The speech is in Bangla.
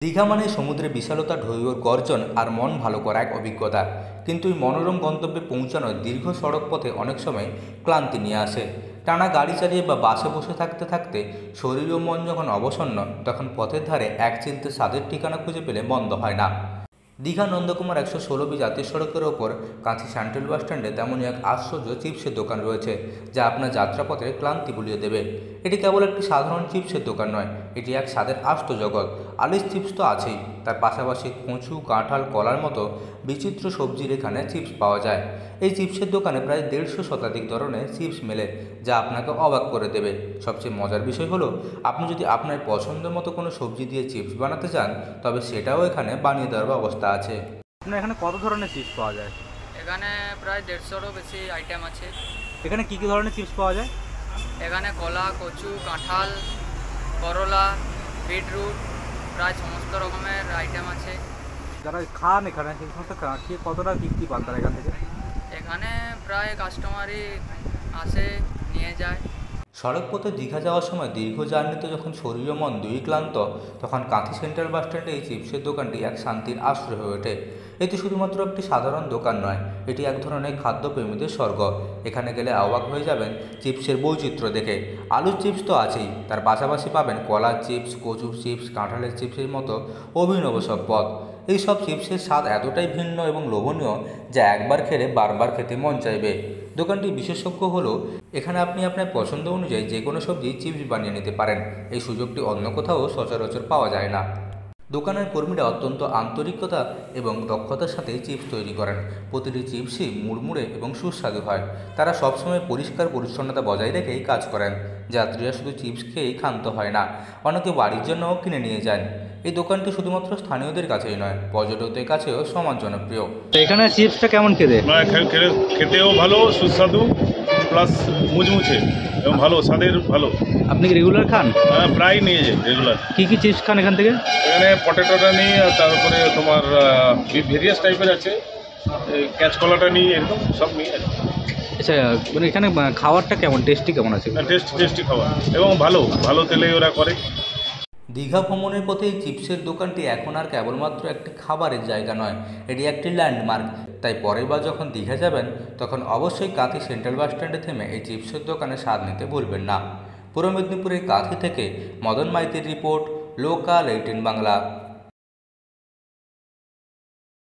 দীঘা মানে সমুদ্রে বিশালতা, ঢেউয়ের গর্জন আর মন ভালো করা এক অভিজ্ঞতা। কিন্তু এই মনোরম গন্তব্যে পৌঁছানোর দীর্ঘ সড়ক পথে অনেক সময় ক্লান্তি নিয়ে আসে। টানা গাড়ি চালিয়ে বা বাসে বসে থাকতে থাকতে শরীর ও মন যখন অবসন্ন, তখন পথের ধারে এক চিলতে স্বাদের ঠিকানা খুঁজে পেলে মন্দ হয় না। দীঘা নন্দকুমার ১১৬ জাতীয় সড়কের ওপর কাঁথি সেন্ট্রাল বাস স্ট্যান্ডে তেমনই এক আশ্চর্য চিপসের দোকান রয়েছে, যা আপনার যাত্রাপথে ক্লান্তি ভুলিয়ে দেবে। এটি কেবল একটি সাধারণ চিপসের দোকান নয়, এটি এক স্বাদের আস্ত জগৎ। আলিশ চিপস তো আছেই, তার পাশাপাশি কচু, কাঁঠাল, কলার মতো বিচিত্র সবজির এখানে চিপস পাওয়া যায়। এই চিপসের দোকানে প্রায় ১৫০ শতাধিক ধরনের চিপস মেলে, যা আপনাকে অবাক করে দেবে। সবচেয়ে মজার বিষয় হলো, আপনি যদি আপনার পছন্দের মতো কোনো সবজি দিয়ে চিপস বানাতে চান, তবে সেটাও এখানে বানিয়ে দেওয়ার ব্যবস্থা আছে। আপনার এখানে কত ধরনের চিপস পাওয়া যায়? এখানে প্রায় 150-এরও বেশি আইটেম আছে। এখানে কি কি ধরনের চিপস পাওয়া যায়? এখানে কলা, কচু, কাঁঠাল, করলা, বিটরুট, প্রায় সমস্ত রকমের আইটেম আছে। যারা খান এখানে সেই সমস্ত কতটা কি পান তারা এখান থেকে? এখানে প্রায় কাস্টমারই আসে, নিয়ে যায়। সড়ক পথে দীঘা যাওয়ার সময় দীর্ঘ জার্নিতে যখন শরীর ও মন দুই ক্লান্ত, তখন কাঁথি সেন্ট্রাল বাস স্ট্যান্ডে এই চিপসের দোকানটি এক শান্তির আশ্রয় হয়ে ওঠে। এটি শুধুমাত্র একটি সাধারণ দোকান নয়, এটি এক ধরনের খাদ্যপ্রেমীদের স্বর্গ। এখানে গেলে অবাক হয়ে যাবেন চিপসের বৈচিত্র্য দেখে। আলুর চিপস তো আছেই, তার পাশাপাশি পাবেন কলার চিপস, কচুর চিপস, কাঁঠালের চিপসের মতো অভিনব সব পদ। এই সব চিপসের স্বাদ এতটাই ভিন্ন এবং লোভনীয়, যা একবার খেলে বারবার খেতে মন চাইবে। দোকানটির বিশেষজ্ঞ হলো, এখানে আপনি আপনার পছন্দ অনুযায়ী যে কোনো সবজি চিপস বানিয়ে নিতে পারেন। এই সুযোগটি অন্য কোথাও সচরাচর পাওয়া যায় না। দোকানের কর্মীরা অত্যন্ত আন্তরিকতা এবং দক্ষতার সাথে চিপস তৈরি করেন। প্রতিটি চিপসই মুড়মুড়ে এবং সুস্বাদু হয়। তারা সবসময় পরিষ্কার পরিচ্ছন্নতা বজায় রেখেই কাজ করেন। যাত্রীরা শুধু চিপস খেয়েই ক্ষান্ত হয় না, অনেকে বাড়ির জন্যও কিনে নিয়ে যান। এই দোকানটি শুধুমাত্র স্থানীয়দের কাছেই নয়, পর্যটকদের কাছেও সমান জনপ্রিয়। এখানে চিপসটা কেমন খেতে? খেতেও ভালো, সুস্বাদু, প্লাস মুচমুচে এবং ভালো স্বাদের ভালো। আপনি কি রেগুলার খান? হ্যাঁ, প্রায় নিয়ে যাই রেগুলার। কী কী চিপস খান এখান থেকে? এখানে পটেটোটা নিই, আর তারপরে তোমার ভেরিয়াস টাইপের আছে, ক্যাচকলাটা নিই, এরকম সব নিই আর কি। আচ্ছা, মানে এখানে খাবারটা কেমন, টেস্টি কেমন আছে? টেস্টি খাবার এবং ভালো ভালো তেলে ওরা করে। দীঘা ভ্রমণের পথে এই চিপসের দোকানটি এখন আর কেবলমাত্র একটি খাবারের জায়গা নয়, এটি একটি ল্যান্ডমার্ক। তাই পরের বার যখন দীঘা যাবেন, তখন অবশ্যই কাঁথি সেন্ট্রাল বাস স্ট্যান্ডে থেমে এই চিপসের দোকানে স্বাদ নিতে ভুলবেন না। পূর্ব মেদিনীপুরের কাঁথি থেকে মদন মাইতির রিপোর্ট, লোকাল 18 বাংলা।